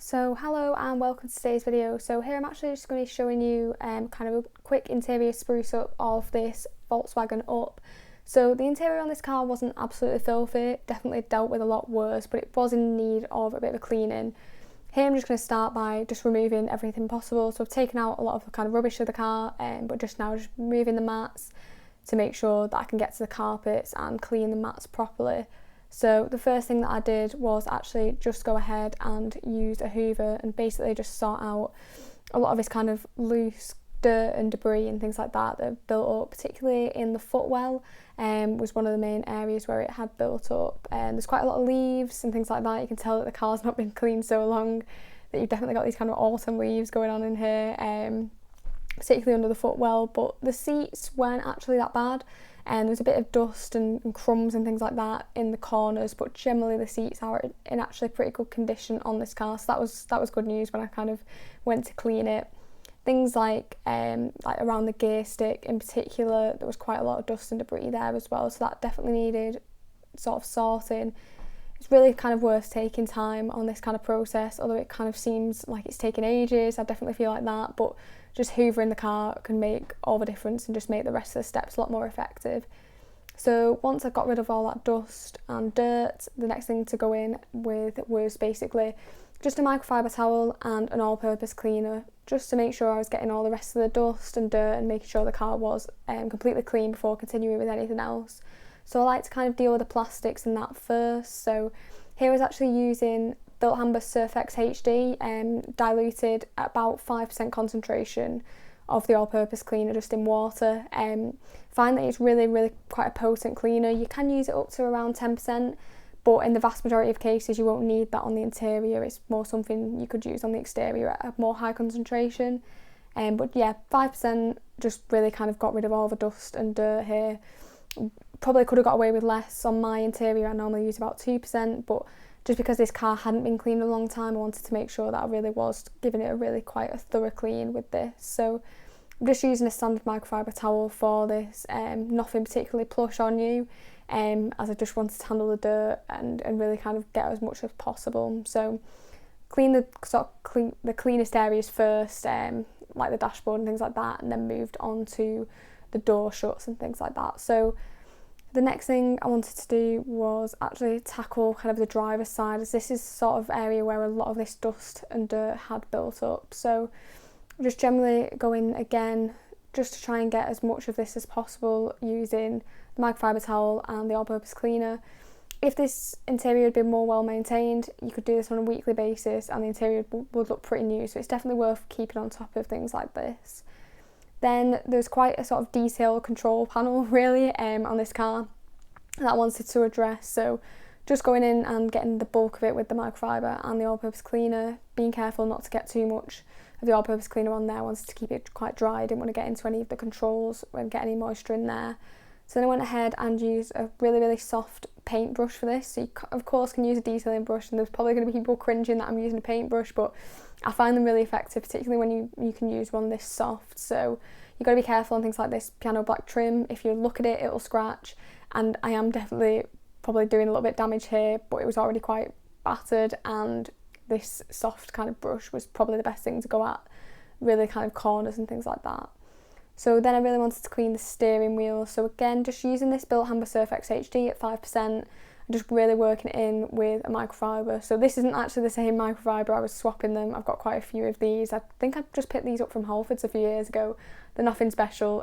So hello and welcome to today's video. So here I'm actually just going to be showing you kind of a quick interior spruce up of this Volkswagen Up. So the interior on this car wasn't absolutely filthy, definitely dealt with a lot worse, but it was in need of a bit of a cleaning. Here I'm just going to start by just removing everything possible. So I've taken out a lot of the kind of rubbish of the car, but just now just removing the mats to make sure that I can get to the carpets and clean the mats properly. So the first thing that I did was actually just go ahead and use a hoover and basically just sort out a lot of this kind of loose dirt and debris and things like that have built up, particularly in the footwell. Was one of the main areas where it had built up, and there's quite a lot of leaves and things like that. You can tell that the car's not been cleaned so long that you've definitely got these kind of autumn leaves going on in here, particularly under the footwell. But the seats weren't actually that bad, and there's a bit of dust and crumbs and things like that in the corners, but generally the seats are in actually pretty good condition on this car, so that was good news when I kind of went to clean it. Things like around the gear stick in particular, there was quite a lot of dust and debris there as well, so that definitely needed sort of sorting. It's really kind of worth taking time on this kind of process, although it kind of seems like it's taken ages. I definitely feel like that, but just hoovering the car can make all the difference and just make the rest of the steps a lot more effective. So once I got rid of all that dust and dirt, the next thing to go in with was basically just a microfiber towel and an all-purpose cleaner, just to make sure I was getting all the rest of the dust and dirt and making sure the car was completely clean before continuing with anything else. So I like to kind of deal with the plastics and that first. So here I was actually using Bilt Hamber Surfex HD, diluted at about 5% concentration of the all-purpose cleaner just in water. Find that it's really quite a potent cleaner. You can use it up to around 10%, but in the vast majority of cases you won't need that on the interior. It's more something you could use on the exterior at a more high concentration. But yeah, 5% just really kind of got rid of all the dust and dirt here. Probably could have got away with less on my interior. I normally use about 2%, but just because this car hadn't been cleaned in a long time, I wanted to make sure that I really was giving it a really quite a thorough clean with this. So I'm just using a standard microfiber towel for this, nothing particularly plush on you, as I just wanted to handle the dirt and really kind of get as much as possible. So clean the cleanest areas first, like the dashboard and things like that, and then moved on to the door shuts and things like that. So the next thing I wanted to do was actually tackle kind of the driver's side, as this is sort of area where a lot of this dust and dirt had built up. So just generally going again just to try and get as much of this as possible using the microfiber towel and the all-purpose cleaner. If this interior had been more well maintained, you could do this on a weekly basis and the interior would look pretty new, so it's definitely worth keeping on top of things like this. Then there's quite a sort of detailed control panel really on this car that I wanted to address. So just going in and getting the bulk of it with the microfiber and the all-purpose cleaner, being careful not to get too much of the all-purpose cleaner on there. I wanted to keep it quite dry, I didn't want to get into any of the controls and get any moisture in there. So then I went ahead and used a really soft paintbrush for this. So you of course can use a detailing brush, and there's probably going to be people cringing that I'm using a paintbrush, but I find them really effective, particularly when you can use one this soft. So you've got to be careful on things like this piano black trim. If you look at it, it'll scratch, and I am definitely probably doing a little bit damage here, but it was already quite battered, and this soft kind of brush was probably the best thing to go at, really kind of corners and things like that. So then I really wanted to clean the steering wheel. So again, just using this Bilt Hamber Surfex HD at 5%, and just really working it in with a microfiber. So this isn't actually the same microfiber, I was swapping them. I've got quite a few of these. I think I just picked these up from Halfords a few years ago. They're nothing special,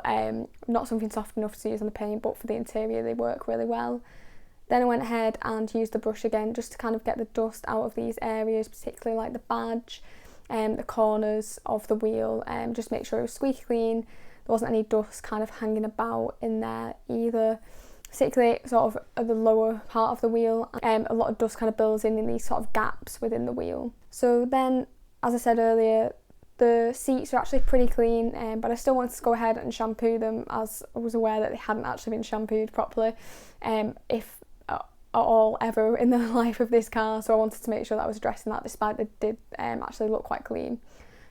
not something soft enough to use on the paint, but for the interior they work really well. Then I went ahead and used the brush again just to kind of get the dust out of these areas, particularly like the badge, the corners of the wheel, just make sure it was squeaky clean. There wasn't any dust kind of hanging about in there either, particularly sort of at the lower part of the wheel. A lot of dust kind of builds in these sort of gaps within the wheel. So then, as I said earlier, the seats are actually pretty clean, but I still wanted to go ahead and shampoo them, as I was aware that they hadn't actually been shampooed properly, if at all ever in the life of this car. So I wanted to make sure that I was addressing that, despite they did actually look quite clean.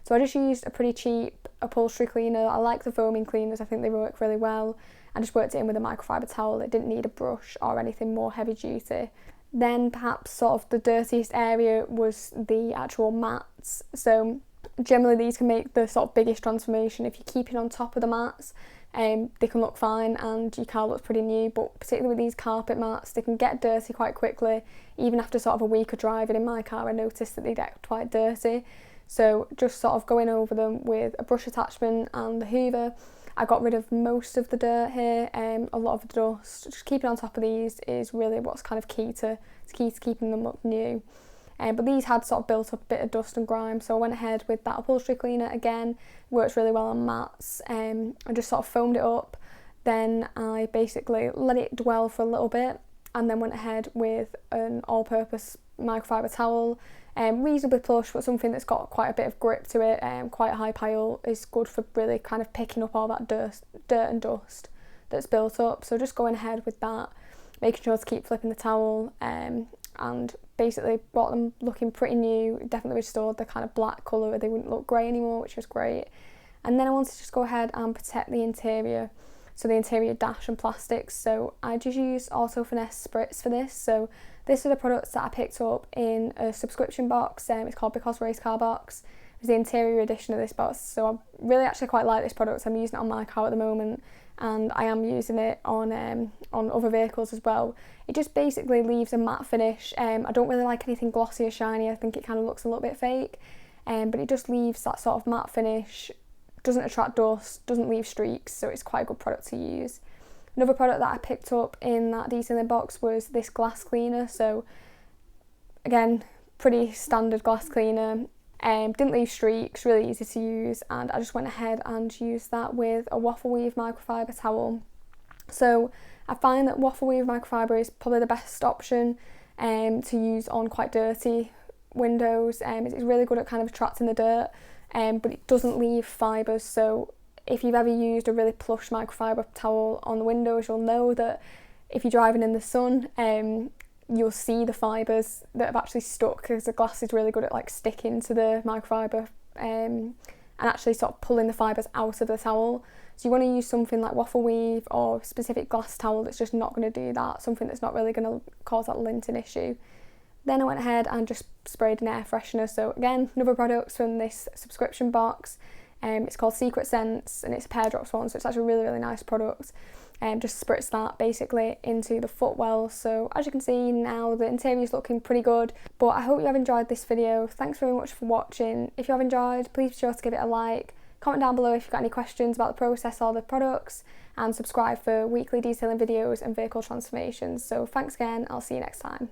So I just used a pretty cheap upholstery cleaner. I like the foaming cleaners, I think they work really well. I just worked it in with a microfiber towel. It didn't need a brush or anything more heavy duty. Then perhaps sort of the dirtiest area was the actual mats. So generally these can make the sort of biggest transformation. If you're keeping on top of the mats, they can look fine and your car looks pretty new, but particularly with these carpet mats, they can get dirty quite quickly. Even after sort of a week of driving in my car, I noticed that they get quite dirty. So just sort of going over them with a brush attachment and the hoover, I got rid of most of the dirt here, a lot of the dust. Just keeping on top of these is really what's kind of key to keeping them look new. But these had sort of built up a bit of dust and grime, so I went ahead with that upholstery cleaner again. Works really well on mats. I just sort of foamed it up, then I basically let it dwell for a little bit, and then went ahead with an all-purpose microfiber towel. Reasonably plush, but something that's got quite a bit of grip to it. Quite a high pile is good for really kind of picking up all that dirt and dust that's built up. So just going ahead with that, making sure to keep flipping the towel, and basically brought them looking pretty new. Definitely restored the kind of black colour. They wouldn't look grey anymore, which was great. And then I wanted to just go ahead and protect the interior. So the interior dash and plastics. So I just used Finesse Spritz for this. So this are the products that I picked up in a subscription box. It's called Because Race Car Box. It's the interior edition of this box. So I really actually quite like this product. I'm using it on my car at the moment, and I am using it on other vehicles as well. It just basically leaves a matte finish. I don't really like anything glossy or shiny. I think it kind of looks a little bit fake, but it just leaves that sort of matte finish. Doesn't attract dust, doesn't leave streaks, so it's quite a good product to use. Another product that I picked up in that detailing box was this glass cleaner. So again, pretty standard glass cleaner. Didn't leave streaks, really easy to use, and I just went ahead and used that with a waffle weave microfiber towel. So I find that waffle weave microfiber is probably the best option to use on quite dirty windows. It's really good at kind of attracting the dirt, but it doesn't leave fibres. So if you've ever used a really plush microfiber towel on the windows, you'll know that if you're driving in the sun, you'll see the fibres that have actually stuck, because the glass is really good at like sticking to the microfiber and actually sort of pulling the fibres out of the towel. So you want to use something like waffle weave or a specific glass towel that's just not going to do that, something that's not really going to cause that linting issue. Then I went ahead and just sprayed an air freshener. So again, another product from this subscription box. It's called Secret Scents, and it's a Pear drops one, so it's actually a really, really nice product. Just spritz that basically into the footwell. So as you can see now, the interior is looking pretty good. But I hope you have enjoyed this video. Thanks very much for watching. If you have enjoyed, please be sure to give it a like. Comment down below if you've got any questions about the process or the products, and subscribe for weekly detailing videos and vehicle transformations. So thanks again, I'll see you next time.